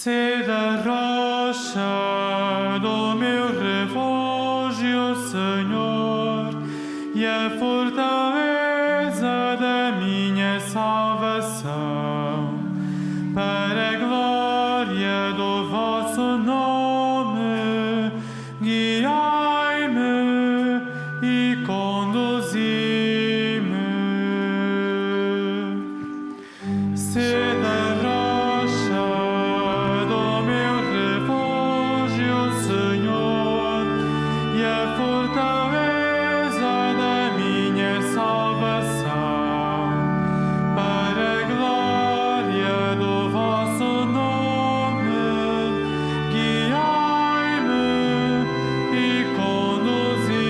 Sede a rocha do meu refúgio, Senhor, e a fortaleza da minha salvação, para a glória do vosso nome, guiai-me e conduzi-me. Sede a rocha do meu refúgio, Senhor, e a fortaleza da minha salvação, para a glória do vosso nome, guiai-me e conduzi-me.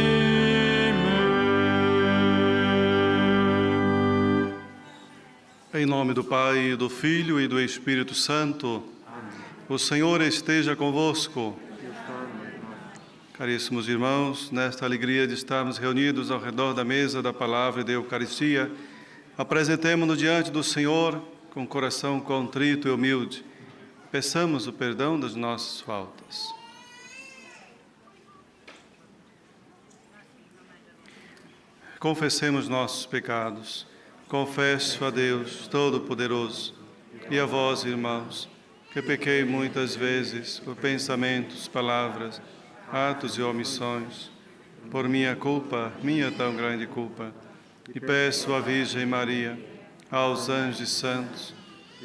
Em nome do Pai, do Filho e do Espírito Santo. O Senhor esteja convosco. Caríssimos irmãos, nesta alegria de estarmos reunidos ao redor da mesa da palavra e da Eucaristia, apresentemo-nos diante do Senhor com coração contrito e humilde. Peçamos o perdão das nossas faltas. Confessemos nossos pecados. Confesso a Deus Todo-Poderoso e a vós, irmãos, que pequei muitas vezes por pensamentos, palavras, atos e omissões, por minha culpa, minha tão grande culpa, e peço à Virgem Maria, aos anjos e santos,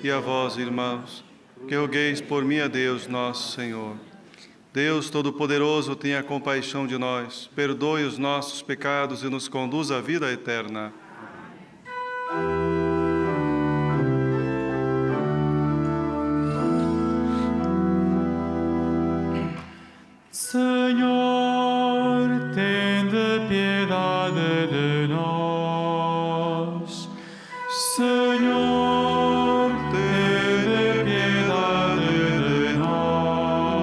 e a vós, irmãos, que rogueis por mim a Deus nosso Senhor. Deus Todo-Poderoso, tenha compaixão de nós, perdoe os nossos pecados e nos conduza à vida eterna. Senhor, tende piedade de nós. Senhor, tende piedade de nós.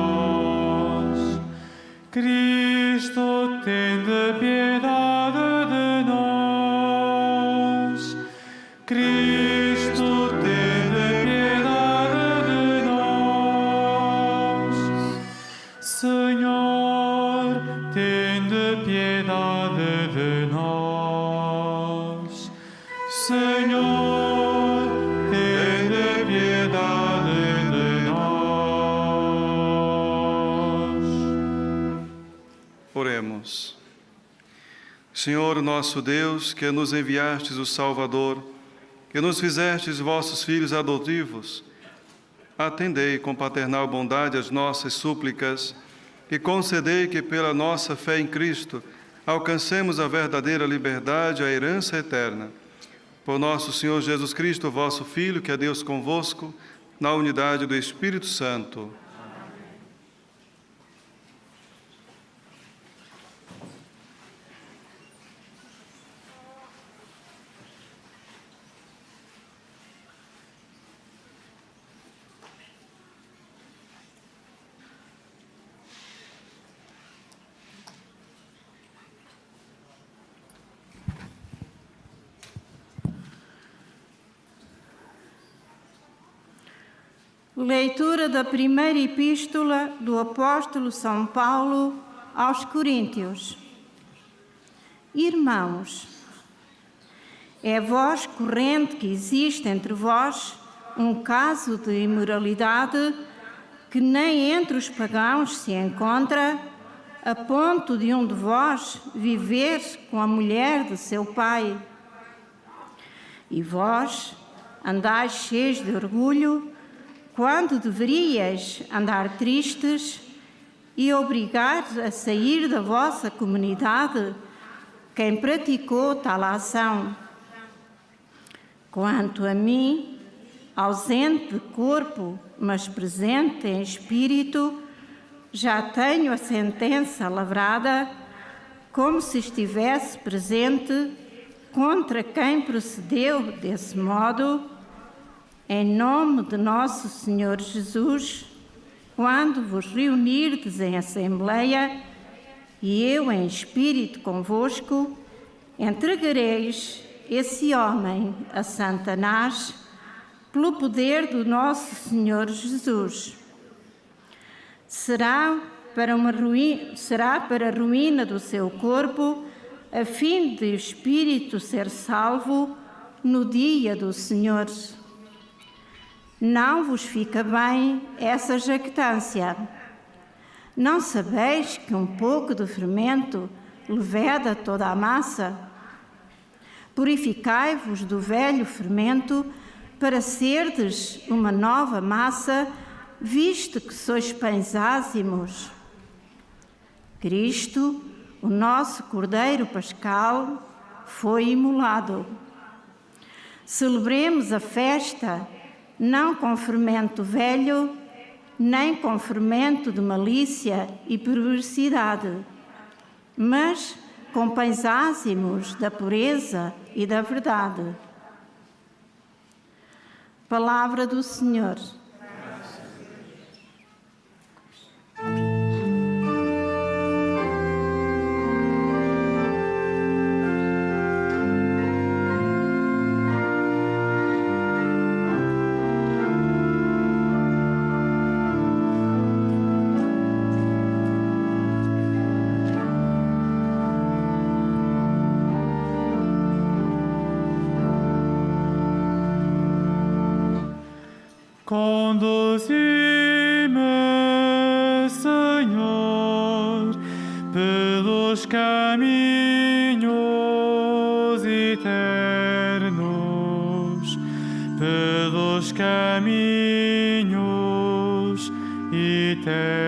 Cristo, tende piedade de nós. Cristo, tende piedade de nós. Senhor, tende piedade de nós. Senhor, tende piedade de nós. Oremos. Senhor nosso Deus, que nos enviastes o Salvador, que nos fizestes vossos filhos adotivos, atendei com paternal bondade as nossas súplicas e concedei que, pela nossa fé em Cristo, alcancemos a verdadeira liberdade, a herança eterna. Por nosso Senhor Jesus Cristo, vosso Filho, que é Deus convosco, na unidade do Espírito Santo. Leitura da primeira epístola do apóstolo São Paulo aos Coríntios. Irmãos, é voz corrente que existe entre vós um caso de imoralidade que nem entre os pagãos se encontra, a ponto de um de vós viver com a mulher de seu pai. E vós andais cheios de orgulho, quando deveríeis andar tristes e obrigar a sair da vossa comunidade quem praticou tal ação. Quanto a mim, ausente de corpo, mas presente em espírito, já tenho a sentença lavrada, como se estivesse presente contra quem procedeu desse modo. Em nome de nosso Senhor Jesus, quando vos reunirdes em assembleia, e eu em espírito convosco, entregareis esse homem a Satanás, pelo poder do nosso Senhor Jesus, será para a ruína do seu corpo, a fim de o espírito ser salvo no dia do Senhor. Não vos fica bem essa jactância. Não sabeis que um pouco de fermento leveda toda a massa? Purificai-vos do velho fermento, para serdes uma nova massa, visto que sois pães ázimos. Cristo, o nosso Cordeiro Pascal, foi imolado. Celebremos a festa, não com fermento velho, nem com fermento de malícia e perversidade, mas com pães ázimos da pureza e da verdade. Palavra do Senhor. Conduzi-me, Senhor, pelos caminhos eternos, pelos caminhos eternos.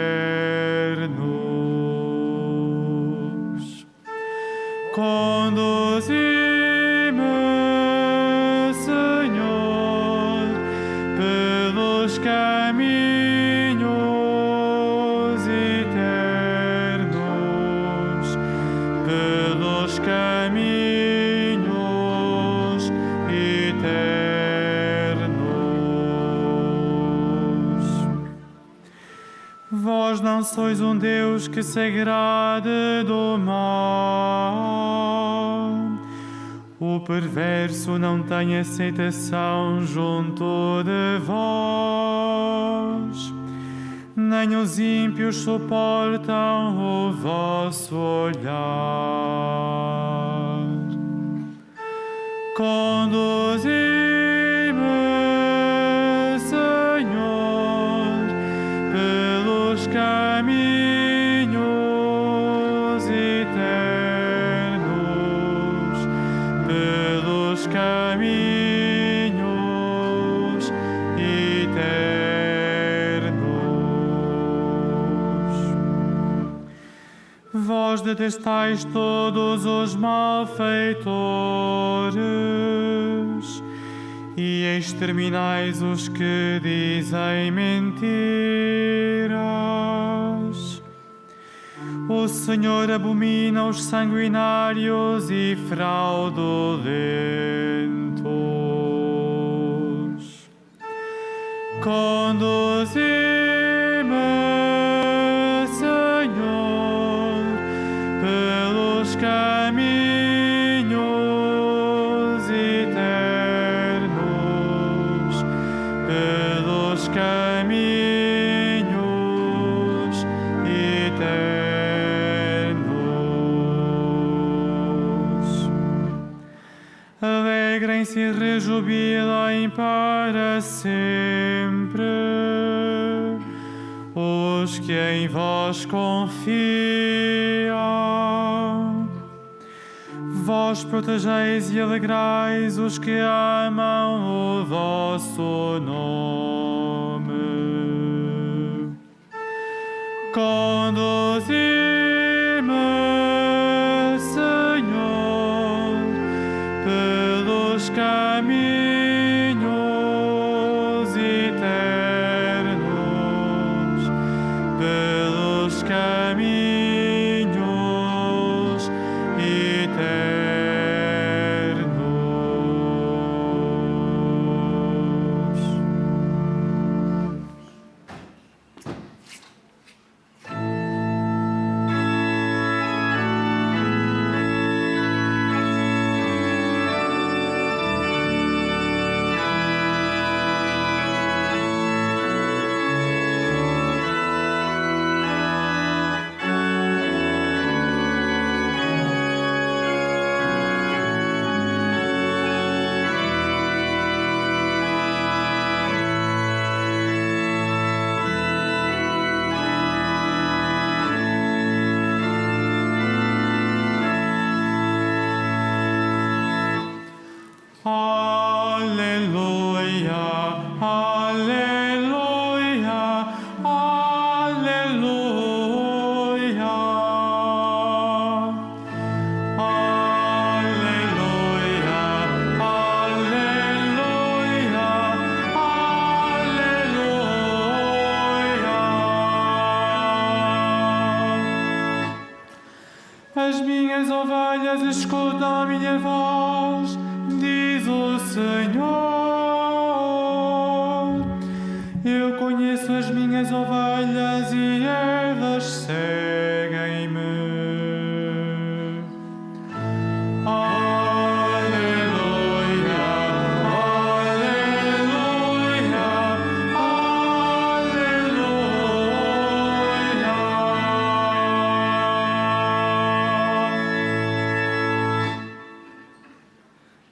Conduzi-me, Senhor, pelos caminhos eternos, pelos caminhos eternos. Vós não sois um Deus que se agrade do mal. O perverso não tem aceitação junto de vós, nem os ímpios suportam o vosso olhar. Conduzi-me, Senhor, pelos caminhos eternos, pelos caminhos eternos. Vós detestais todos os malfeitores e exterminais os que dizem mentiras. O Senhor abomina os sanguinários e fraudulentos. Conduzi-me, Senhor, pelos caminhos eternos, pelos caminhos eternos. Alegrem-se e rejubilem para sempre os que em vós confiam. Vós protegeis e alegrais os que amam o vosso nome. Conduzi-me, Senhor, pelos caminhos eternos, pelos caminhos eternos. As minhas ovelhas escutam a minha voz, diz o Senhor. Eu conheço as minhas ovelhas e elas seguem-me.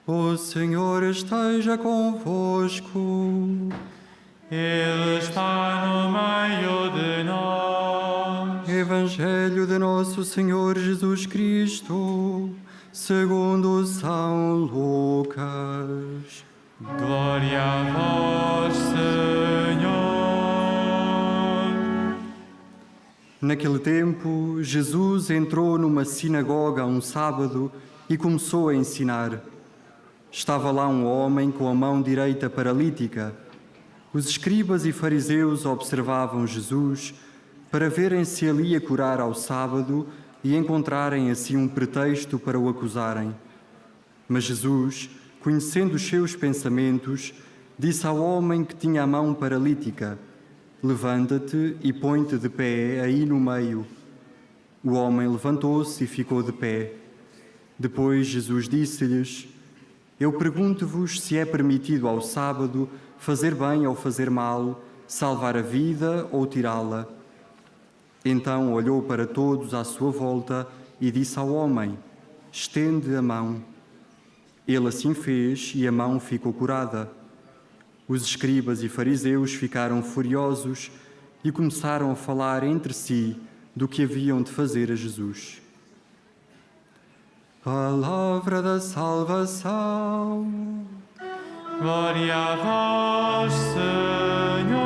O Senhor esteja convosco. Ele está no meio de nós. Evangelho de Nosso Senhor Jesus Cristo, segundo São Lucas. Glória a vós, Senhor. Naquele tempo, Jesus entrou numa sinagoga um sábado e começou a ensinar. Estava lá um homem com a mão direita paralítica. Os escribas e fariseus observavam Jesus para verem se ele ia curar ao sábado e encontrarem assim um pretexto para o acusarem. Mas Jesus, conhecendo os seus pensamentos, disse ao homem que tinha a mão paralítica: levanta-te e põe-te de pé aí no meio. O homem levantou-se e ficou de pé. Depois Jesus disse-lhes: eu pergunto-vos se é permitido ao sábado fazer bem ou fazer mal, salvar a vida ou tirá-la. Então olhou para todos à sua volta e disse ao homem: estende a mão. Ele assim fez e a mão ficou curada. Os escribas e fariseus ficaram furiosos e começaram a falar entre si do que haviam de fazer a Jesus. Palavra da salvação. Glória a vós, Senhor.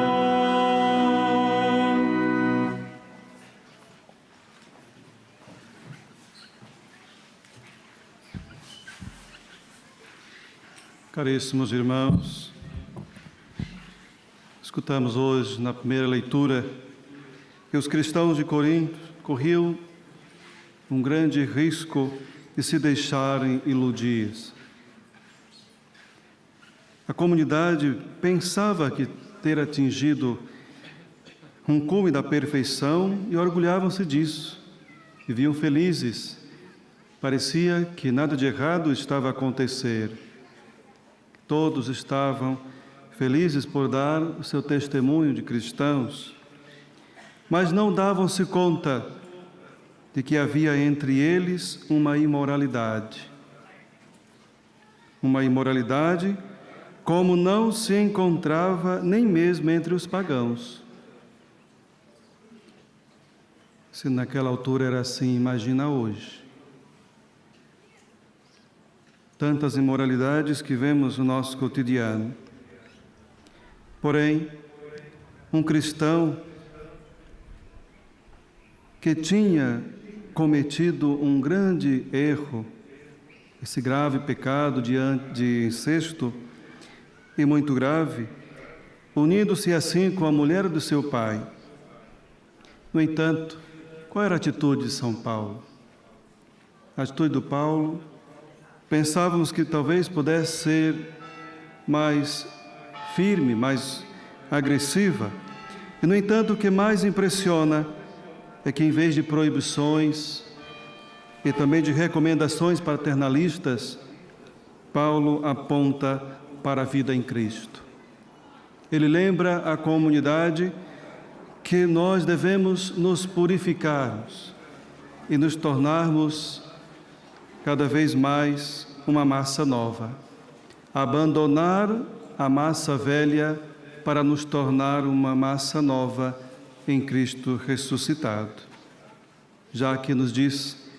Caríssimos irmãos, escutamos hoje na primeira leitura que os cristãos de Corinto corriam um grande risco de se deixarem iludir. A comunidade pensava que ter atingido um cume da perfeição e orgulhavam-se disso. Viviam felizes. Parecia que nada de errado estava a acontecer. Todos estavam felizes por dar o seu testemunho de cristãos, mas não davam-se conta de que havia entre eles uma imoralidade. Uma imoralidade como não se encontrava nem mesmo entre os pagãos. Se naquela altura era assim, imagina hoje. Tantas imoralidades que vemos no nosso cotidiano. Porém, um cristão que tinha cometido um grande erro, esse grave pecado de incesto, e muito grave, unindo-se assim com a mulher do seu pai. No entanto, qual era a atitude de São Paulo? A atitude do Paulo, pensávamos que talvez pudesse ser mais firme, mais agressiva. E, no entanto, o que mais impressiona é que, em vez de proibições e também de recomendações paternalistas, Paulo aponta para a vida em Cristo. Ele lembra a comunidade que nós devemos nos purificarmos e nos tornarmos cada vez mais uma massa nova. Abandonar a massa velha para nos tornar uma massa nova em Cristo ressuscitado. Já que nos diz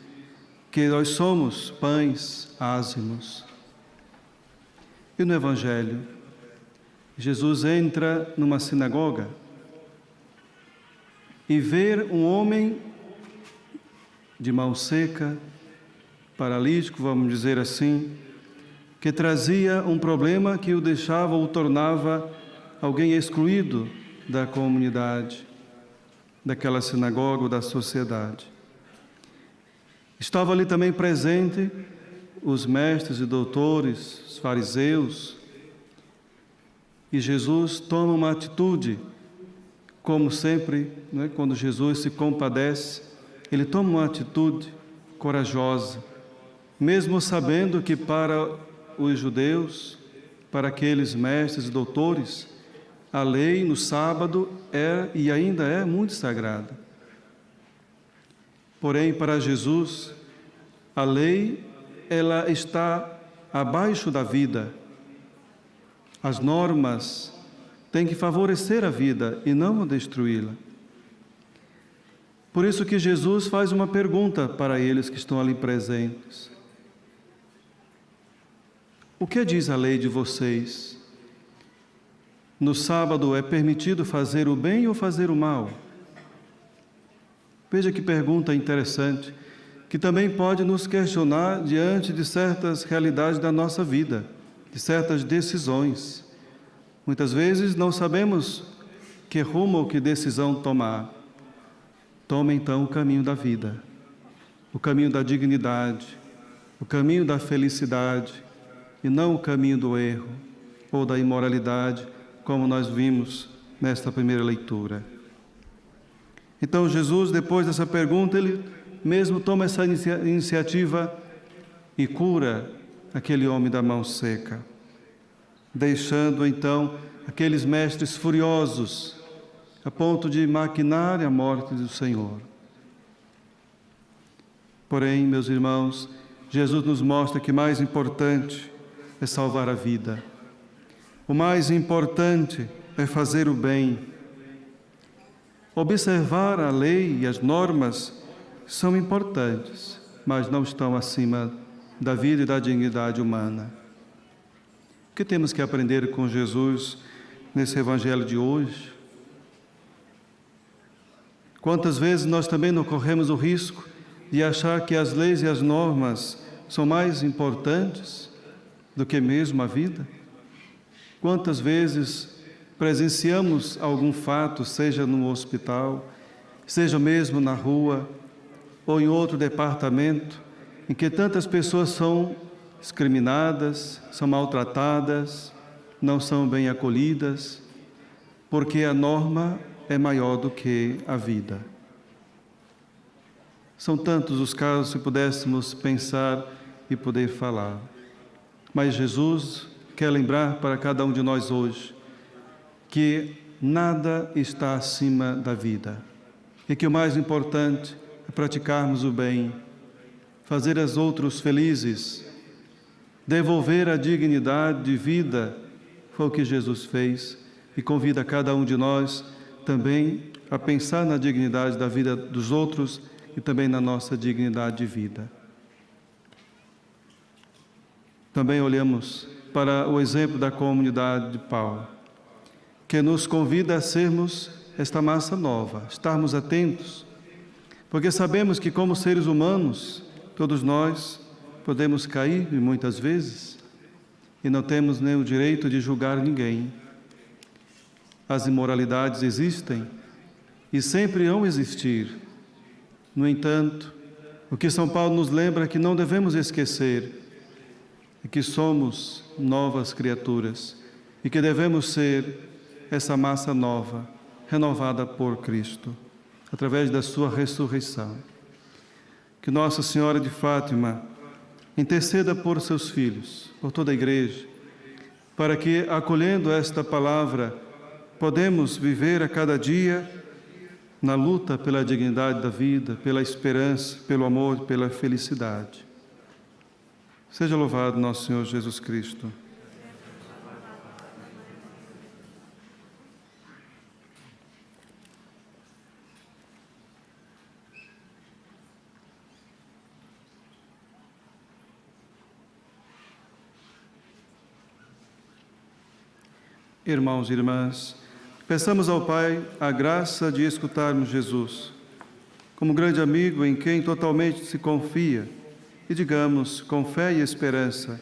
que nós somos pães ázimos. E no Evangelho, Jesus entra numa sinagoga e vê um homem de mão seca, paralítico, vamos dizer assim, que trazia um problema que o deixava ou o tornava alguém excluído da comunidade, daquela sinagoga ou da sociedade. Estavam ali também presentes os mestres e doutores, os fariseus, e Jesus toma uma atitude, como sempre, né, quando Jesus se compadece, ele toma uma atitude corajosa, mesmo sabendo que para os judeus, para aqueles mestres e doutores, a lei no sábado é e ainda é muito sagrada. Porém, para Jesus, a lei, ela está abaixo da vida. As normas têm que favorecer a vida e não destruí-la. Por isso que Jesus faz uma pergunta para eles que estão ali presentes. O que diz a lei de vocês? No sábado é permitido fazer o bem ou fazer o mal? Veja que pergunta interessante, que também pode nos questionar diante de certas realidades da nossa vida, de certas decisões. Muitas vezes não sabemos que rumo ou que decisão tomar. Tome então o caminho da vida, o caminho da dignidade, o caminho da felicidade, e não o caminho do erro ou da imoralidade, como nós vimos nesta primeira leitura. Então Jesus, depois dessa pergunta, ele mesmo toma essa iniciativa e cura aquele homem da mão seca, deixando então aqueles mestres furiosos a ponto de maquinar a morte do Senhor. Porém, meus irmãos, Jesus nos mostra que mais importante é salvar a vida. O mais importante é fazer o bem. Observar a lei e as normas são importantes, mas não estão acima da vida e da dignidade humana. O que temos que aprender com Jesus nesse Evangelho de hoje? Quantas vezes nós também não corremos o risco de achar que as leis e as normas são mais importantes do que mesmo a vida? Quantas vezes presenciamos algum fato, seja no hospital, seja mesmo na rua ou em outro departamento, em que tantas pessoas são discriminadas, são maltratadas, não são bem acolhidas, porque a norma é maior do que a vida. São tantos os casos que pudéssemos pensar e poder falar. Mas Jesus quer lembrar para cada um de nós hoje que nada está acima da vida e que o mais importante é praticarmos o bem, fazer os outros felizes, devolver a dignidade de vida. Foi o que Jesus fez e convida cada um de nós também a pensar na dignidade da vida dos outros e também na nossa dignidade de vida. Também olhamos para o exemplo da comunidade de Paulo, que nos convida a sermos esta massa nova, estarmos atentos, porque sabemos que como seres humanos, todos nós podemos cair muitas vezes e não temos nem o direito de julgar ninguém. As imoralidades existem e sempre vão existir. No entanto, o que São Paulo nos lembra é que não devemos esquecer é que somos novas criaturas e que devemos ser essa massa nova, renovada por Cristo, através da sua ressurreição. Que Nossa Senhora de Fátima interceda por seus filhos, por toda a Igreja, para que, acolhendo esta palavra, podemos viver a cada dia na luta pela dignidade da vida, pela esperança, pelo amor, pela felicidade. Seja louvado nosso Senhor Jesus Cristo. Irmãos e irmãs, peçamos ao Pai a graça de escutarmos Jesus, como grande amigo em quem totalmente se confia, e digamos com fé e esperança: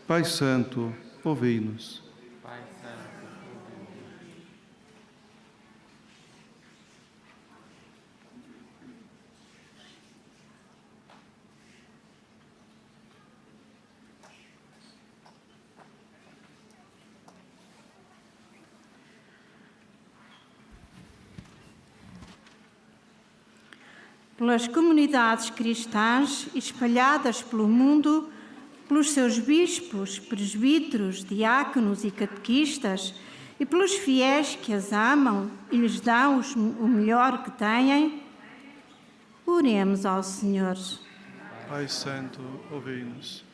Pai Santo, ouvi-nos. pelas comunidades cristãs espalhadas pelo mundo, pelos seus bispos, presbíteros, diáconos e catequistas e pelos fiéis que as amam e lhes dão o melhor que têm, oremos ao Senhor. Pai Santo, ouvi-nos.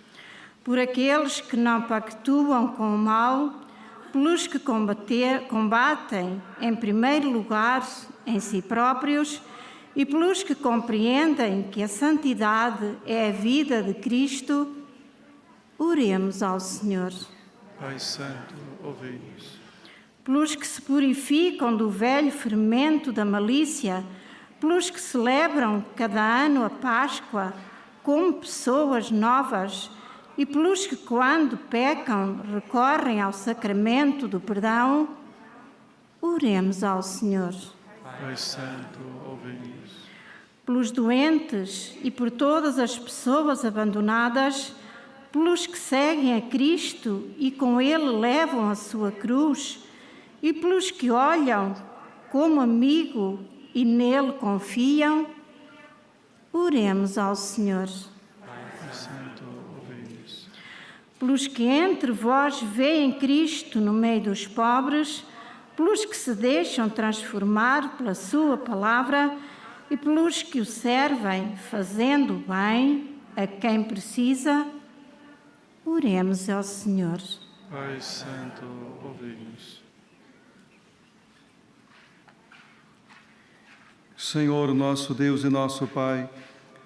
Por aqueles que não pactuam com o mal, pelos que combatem, em primeiro lugar, em si próprios, e pelos que compreendem que a santidade é a vida de Cristo, oremos ao Senhor. Pai Santo, ouvi-nos. Pelos que se purificam do velho fermento da malícia, pelos que celebram cada ano a Páscoa como pessoas novas e pelos que, quando pecam, recorrem ao sacramento do perdão, oremos ao Senhor. Pai Santo, ouvi-nos. Pelos doentes e por todas as pessoas abandonadas, pelos que seguem a Cristo e com Ele levam a sua cruz, e pelos que olham como amigo e nele confiam, oremos ao Senhor. Pai Santo, ouvi-nos. Pelos que entre vós veem Cristo no meio dos pobres, pelos que se deixam transformar pela sua palavra e pelos que o servem fazendo o bem a quem precisa, oremos ao Senhor. Pai Santo, ouvi-nos. Senhor, nosso Deus e nosso Pai,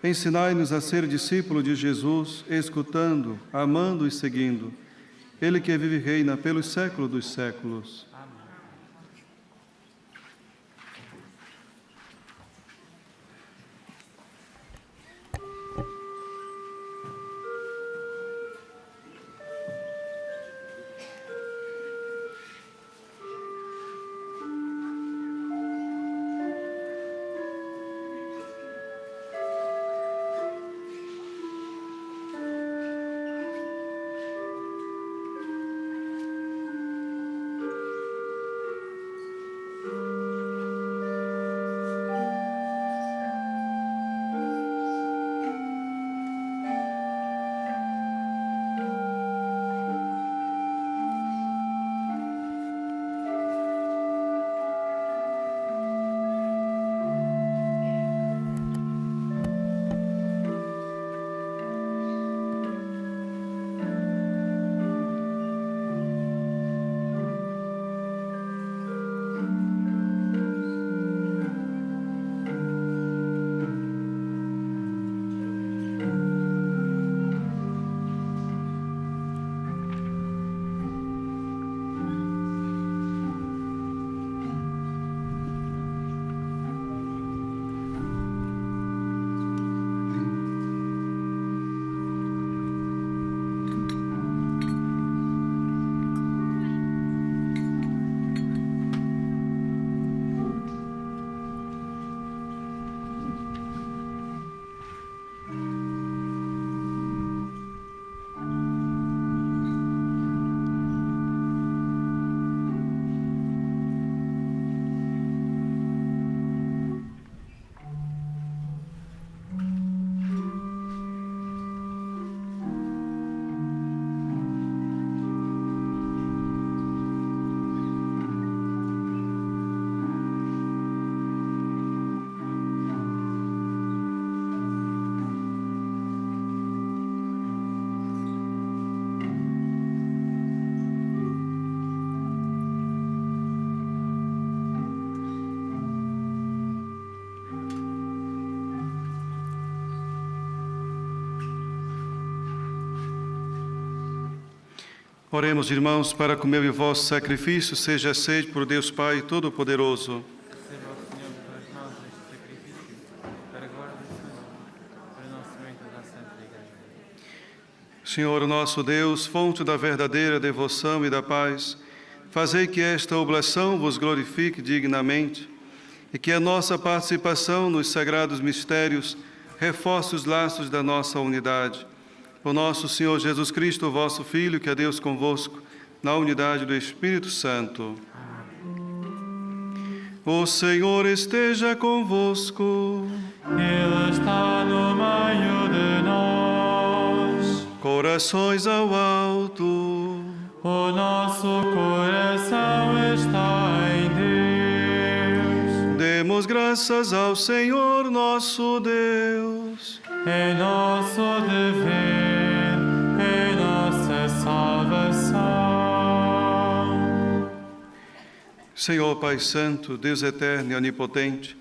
ensinai-nos a ser discípulo de Jesus, escutando, amando e seguindo. Ele que vive e reina pelos séculos dos séculos. Oremos, irmãos, para que o meu e vosso sacrifício seja aceito por Deus Pai Todo-Poderoso. Receba ao Senhor para nós este sacrifício, para a glória do Senhor, para o nosso bem toda a Santa Igreja. Senhor nosso Deus, fonte da verdadeira devoção e da paz, fazei que esta oblação vos glorifique dignamente e que a nossa participação nos sagrados mistérios reforce os laços da nossa unidade. Por nosso Senhor Jesus Cristo, vosso Filho, que é Deus convosco, na unidade do Espírito Santo. O Senhor esteja convosco. Ele está no meio de nós. Corações ao alto. O nosso coração está em Deus. Demos graças ao Senhor nosso Deus. É nosso dever, é nossa salvação. Senhor Pai Santo, Deus eterno e onipotente,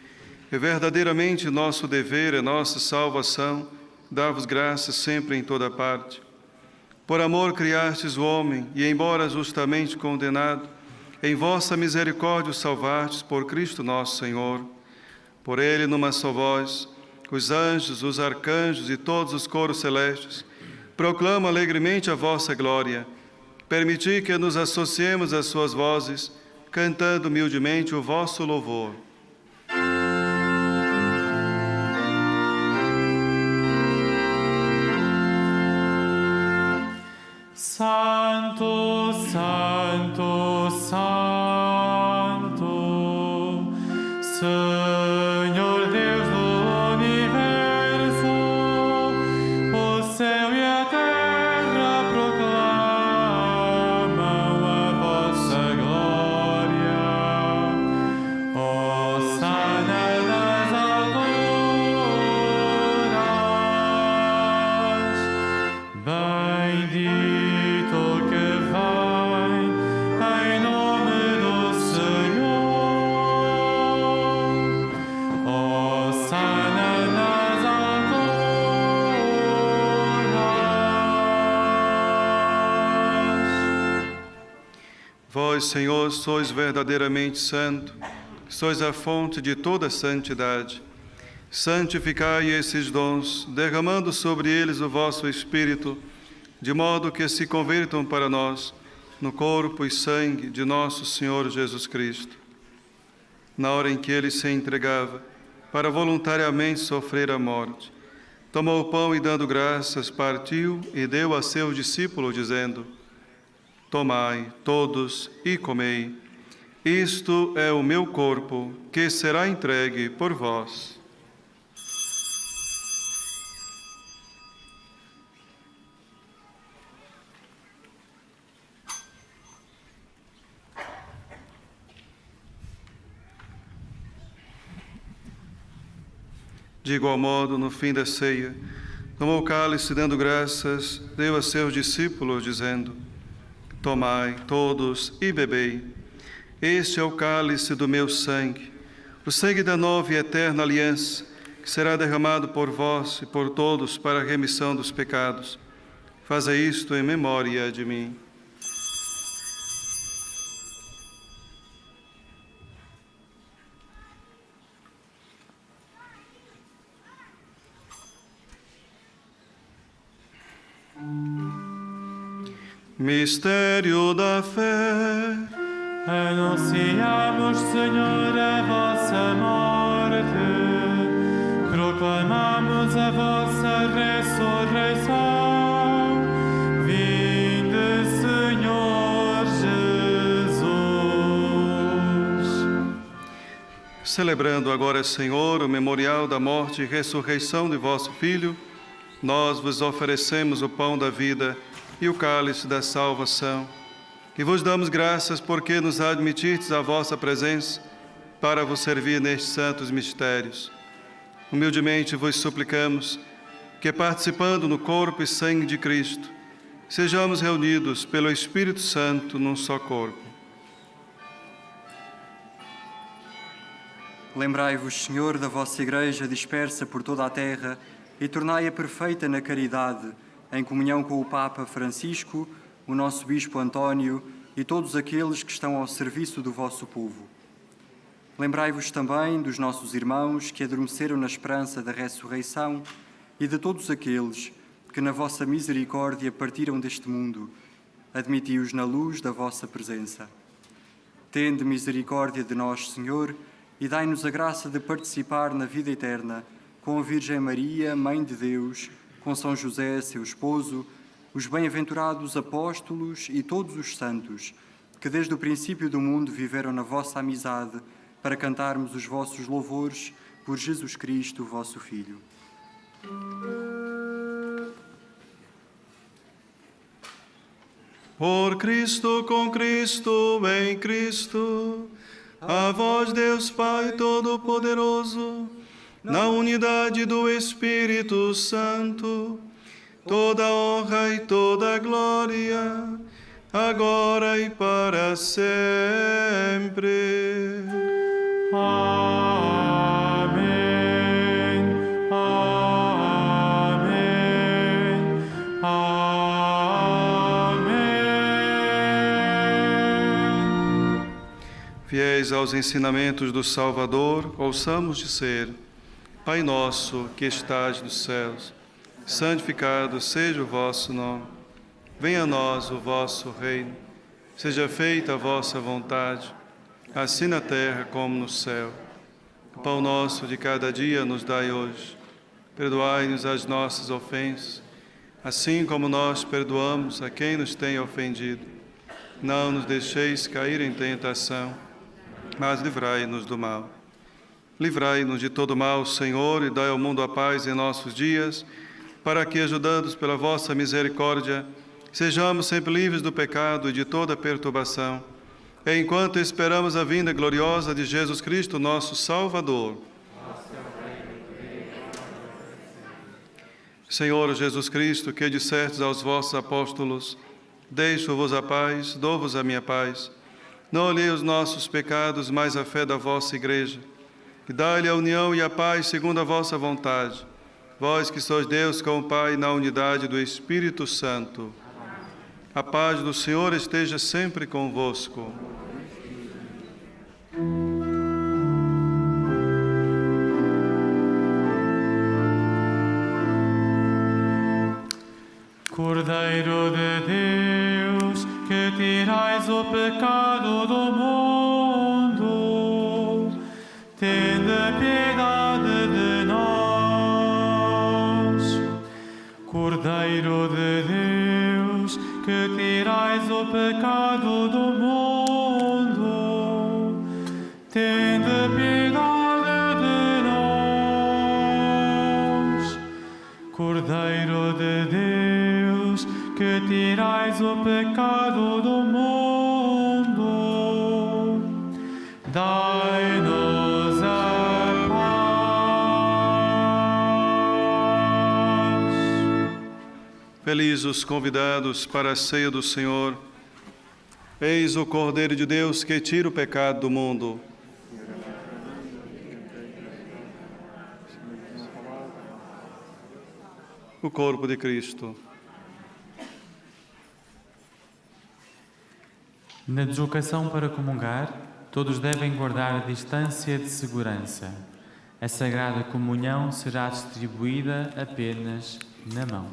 é verdadeiramente nosso dever, é nossa salvação, dar-vos graças sempre em toda parte. Por amor criastes o homem, e embora justamente condenado, em vossa misericórdia o salvastes por Cristo nosso Senhor. Por ele, numa só voz, os anjos, os arcanjos e todos os coros celestes proclamam alegremente a vossa glória. Permiti que nos associemos às suas vozes, cantando humildemente o vosso louvor. Santo, Santo, Santo, Senhor Deus do universo, o céu e a terra proclamam a vossa glória. Hosana nas alturas, bendito que vem em nome do Senhor. Hosana nas alturas. Vós, Senhor, sois verdadeiramente santo, sois a fonte de toda santidade. Santificai esses dons, derramando sobre eles o vosso Espírito, de modo que se convertam para nós no corpo e sangue de nosso Senhor Jesus Cristo. Na hora em que ele se entregava para voluntariamente sofrer a morte, tomou o pão e, dando graças, partiu e deu a seu discípulo, dizendo: Tomai todos e comei. Isto é o meu corpo, que será entregue por vós. De igual modo, no fim da ceia, tomou o cálice, dando graças, deu a seus discípulos, dizendo: Tomai todos e bebei. Este é o cálice do meu sangue, o sangue da nova e eterna aliança, que será derramado por vós e por todos para a remissão dos pecados. Fazei isto em memória de mim. Mistério da fé. Anunciamos, Senhor, a vossa morte, proclamamos a vossa ressurreição. Vinde, Senhor Jesus. Celebrando agora, Senhor, o memorial da morte e ressurreição de vosso Filho, nós vos oferecemos o pão da vida e o cálice da salvação. E vos damos graças porque nos admitistes à vossa presença para vos servir nestes santos mistérios. Humildemente vos suplicamos que, participando no corpo e sangue de Cristo, sejamos reunidos pelo Espírito Santo num só corpo. Lembrai-vos, Senhor, da vossa Igreja dispersa por toda a terra e tornai-a perfeita na caridade, em comunhão com o Papa Francisco, o nosso Bispo António e todos aqueles que estão ao serviço do vosso povo. Lembrai-vos também dos nossos irmãos que adormeceram na esperança da ressurreição e de todos aqueles que na vossa misericórdia partiram deste mundo. Admiti-os na luz da vossa presença. Tende misericórdia de nós, Senhor, e dai-nos a graça de participar na vida eterna com a Virgem Maria, Mãe de Deus, com São José, seu esposo, os bem-aventurados apóstolos e todos os santos, que desde o princípio do mundo viveram na vossa amizade para cantarmos os vossos louvores por Jesus Cristo, vosso Filho. Por Cristo, com Cristo, em Cristo, a vós, Deus Pai Todo-Poderoso, na unidade do Espírito Santo, toda honra e toda glória, agora e para sempre. Amém. Amém. Amém. Fiéis aos ensinamentos do Salvador, ouçamos dizer: Pai nosso que estais nos céus, santificado seja o vosso nome. Venha a nós o vosso reino. Seja feita a vossa vontade, assim na terra como no céu. O pão nosso de cada dia nos dai hoje. Perdoai-nos as nossas ofensas, assim como nós perdoamos a quem nos tem ofendido. Não nos deixeis cair em tentação, mas livrai-nos do mal. Livrai-nos de todo mal, Senhor, e dai ao mundo a paz em nossos dias, para que, ajudados pela vossa misericórdia, sejamos sempre livres do pecado e de toda perturbação, enquanto esperamos a vinda gloriosa de Jesus Cristo, nosso Salvador. Senhor Jesus Cristo, que dissestes aos vossos apóstolos: deixo-vos a paz, dou-vos a minha paz. Não olhei os nossos pecados, mas a fé da vossa Igreja. E dai-lhe a união e a paz segundo a vossa vontade. Vós que sois Deus com o Pai na unidade do Espírito Santo. A paz do Senhor esteja sempre convosco. Cordeiro de Deus, que tirais o pecado do mundo, tende piedade de nós. Cordeiro de Deus, que tirais o pecado do mundo, tende piedade de nós. Cordeiro de Deus, que tirais o pecado do mundo, dai-nos a paz. Felizes os convidados para a ceia do Senhor. Eis o Cordeiro de Deus que tira o pecado do mundo. O corpo de Cristo. Na deslocação para comungar, todos devem guardar a distância de segurança. A Sagrada Comunhão será distribuída apenas na mão.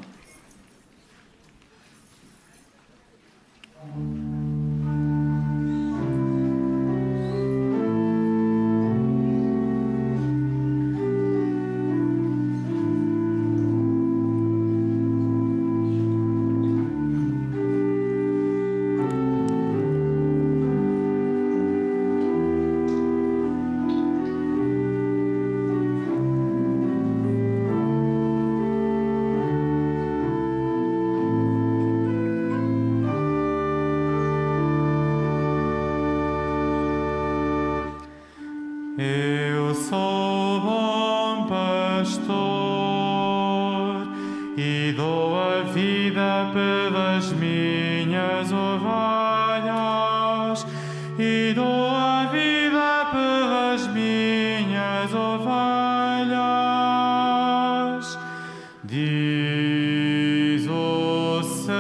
Eu sou bom pastor e dou a vida pelas minhas ovelhas, e dou a vida pelas minhas ovelhas, diz o Senhor.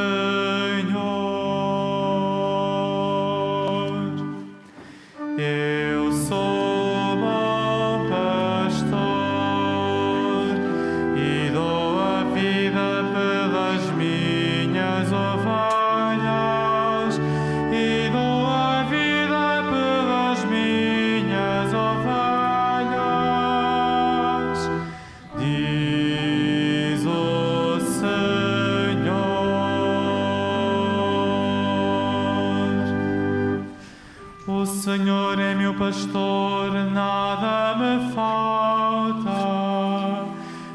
Eu sou O Senhor é meu pastor, nada me falta.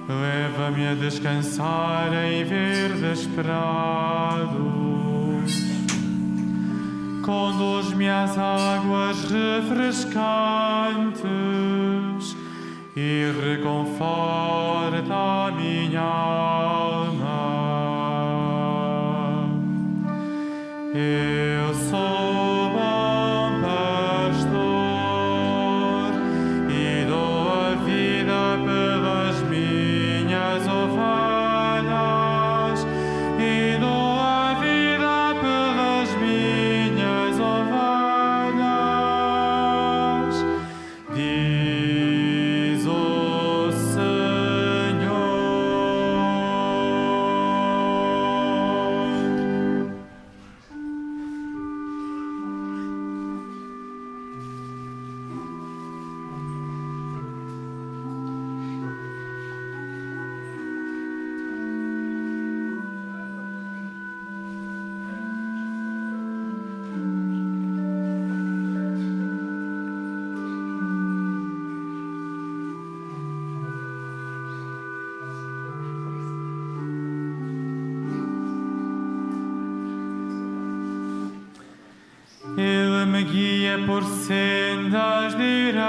Leva-me a descansar em verdes prados. Conduz-me às águas refrescantes e reconforta a minha alma. Eu sou bom pastor e dou a vida pelas minhas ovelhas, e dou a vida pelas minhas ovelhas, diz o Senhor. Ele me guia por sendas direitas,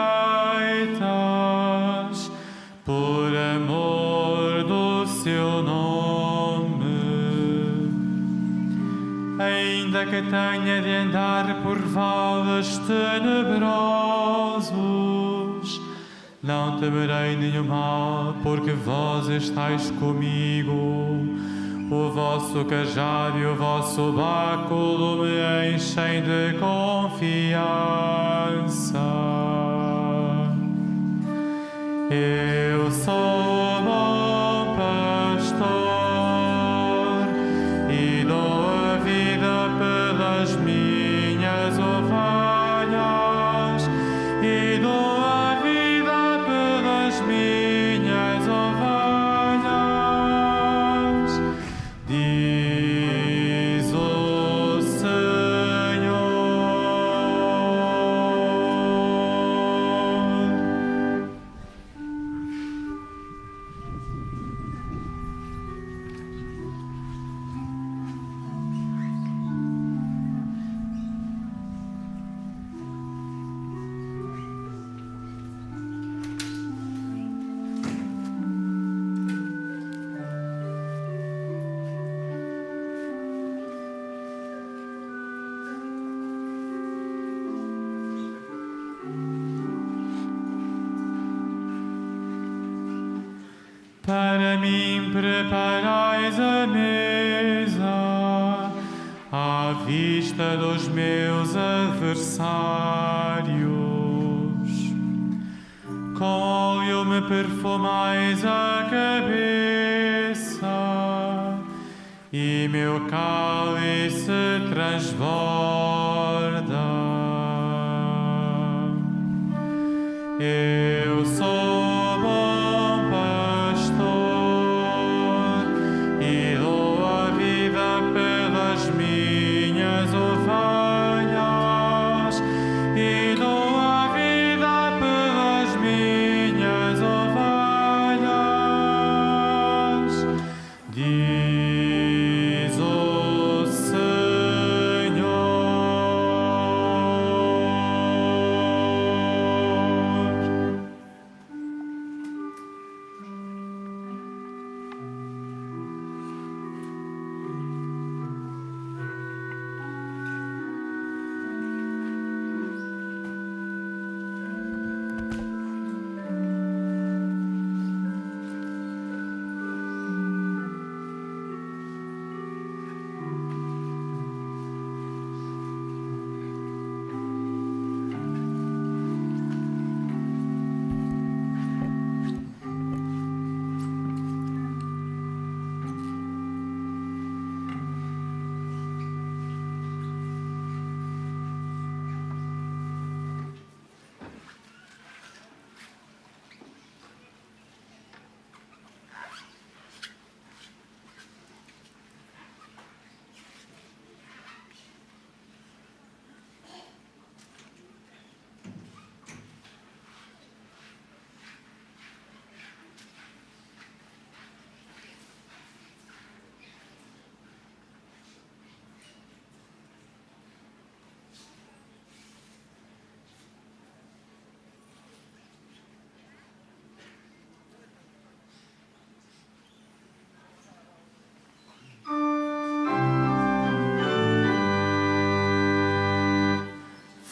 por amor do seu nome. Ainda que tenha de andar por vales tenebrosos, não temerei nenhum mal, porque vós estáis comigo. O vosso cajado e o vosso báculo me enchem de confiança. Eu sou o bom pastor e dou a vida pelas minhas ovelhas, e dou a vida pelas minhas ovelhas, diz o Senhor. Para mim preparais a mesa à vista dos meus adversários. Com óleo me perfumais a cabeça e meu cálice transborda. Eu sou bom pastor e dou a vida pelas minhas ovelhas, e dou a vida pelas minhas ovelhas, diz o Senhor.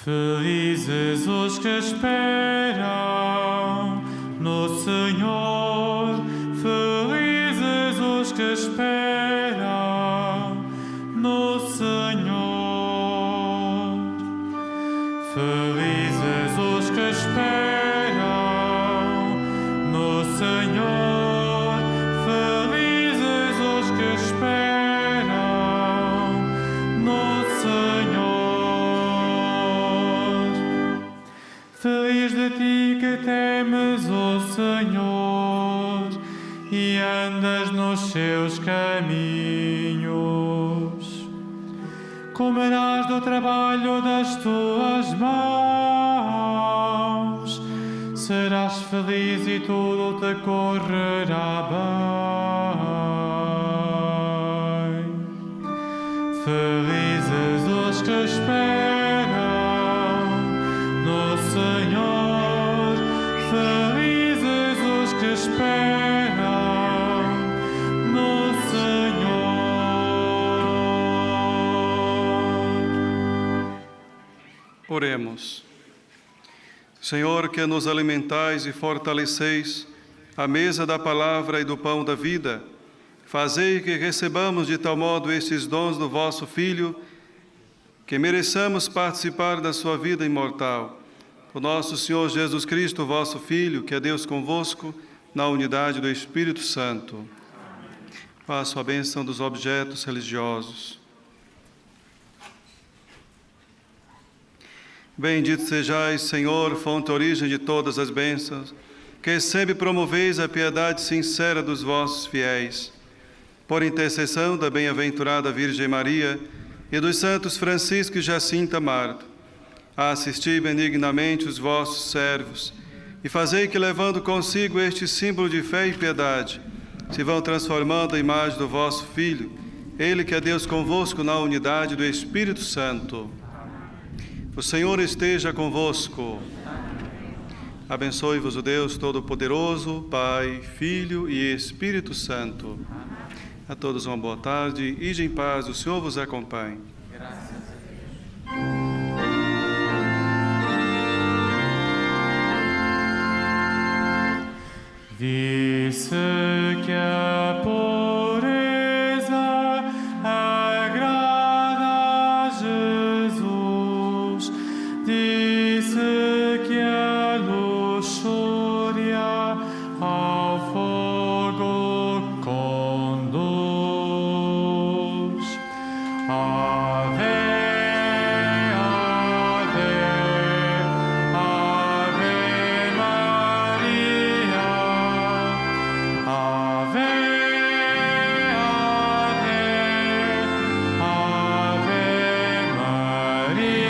Felizes os que esperam no Senhor, felizes os que esperam no Senhor. Felizes os que esperam no Senhor, felizes os que esperam no Senhor. Feliz de ti que temes o Senhor e andas nos seus caminhos. Comerás do trabalho das tuas mãos, serás feliz e tudo te correrá bem. Felizes os que esperam no Senhor, felizes os que esperam no Senhor. Oremos. Senhor, que nos alimentais e fortaleceis a mesa da palavra e do pão da vida, fazei que recebamos de tal modo estes dons do vosso Filho, que mereçamos participar da sua vida imortal. O nosso Senhor Jesus Cristo, vosso Filho, que é Deus convosco, na unidade do Espírito Santo. Faço a bênção dos objetos religiosos. Bendito sejais, Senhor, fonte e origem de todas as bênçãos, que sempre promoveis a piedade sincera dos vossos fiéis. Por intercessão da bem-aventurada Virgem Maria e dos santos Francisco e Jacinta Marto, assisti benignamente os vossos servos e fazei que, levando consigo este símbolo de fé e piedade, se vão transformando a imagem do vosso Filho, Ele que é Deus convosco na unidade do Espírito Santo. O Senhor esteja convosco. Abençoe-vos o Deus Todo-Poderoso, Pai, Filho e Espírito Santo. A todos uma boa tarde, ide em paz, o Senhor vos acompanhe. Disse que a pureza agrada a Jesus, disse que a luxúria ao fogo conduz. Ave, Ave, Ave Maria. Ave, Ave, Ave Maria.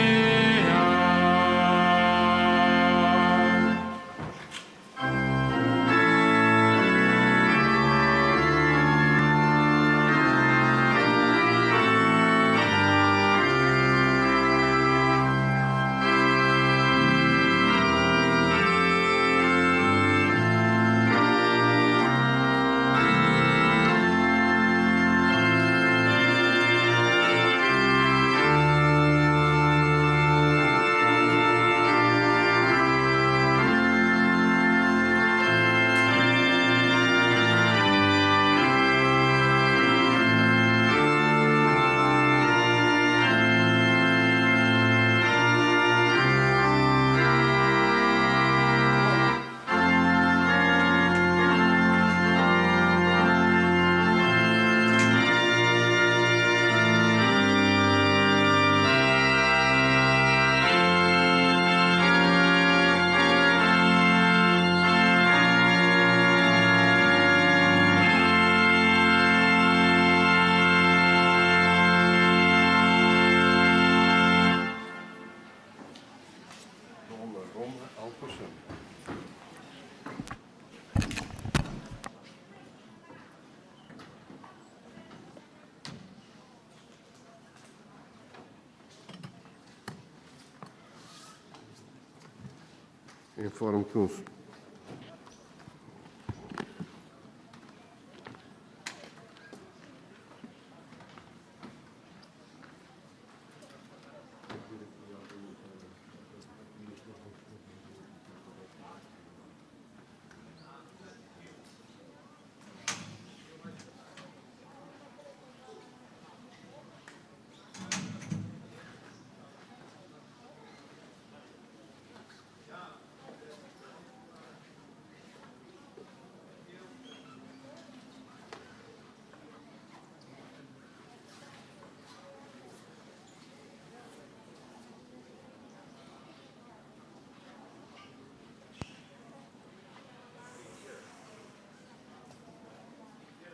Informo que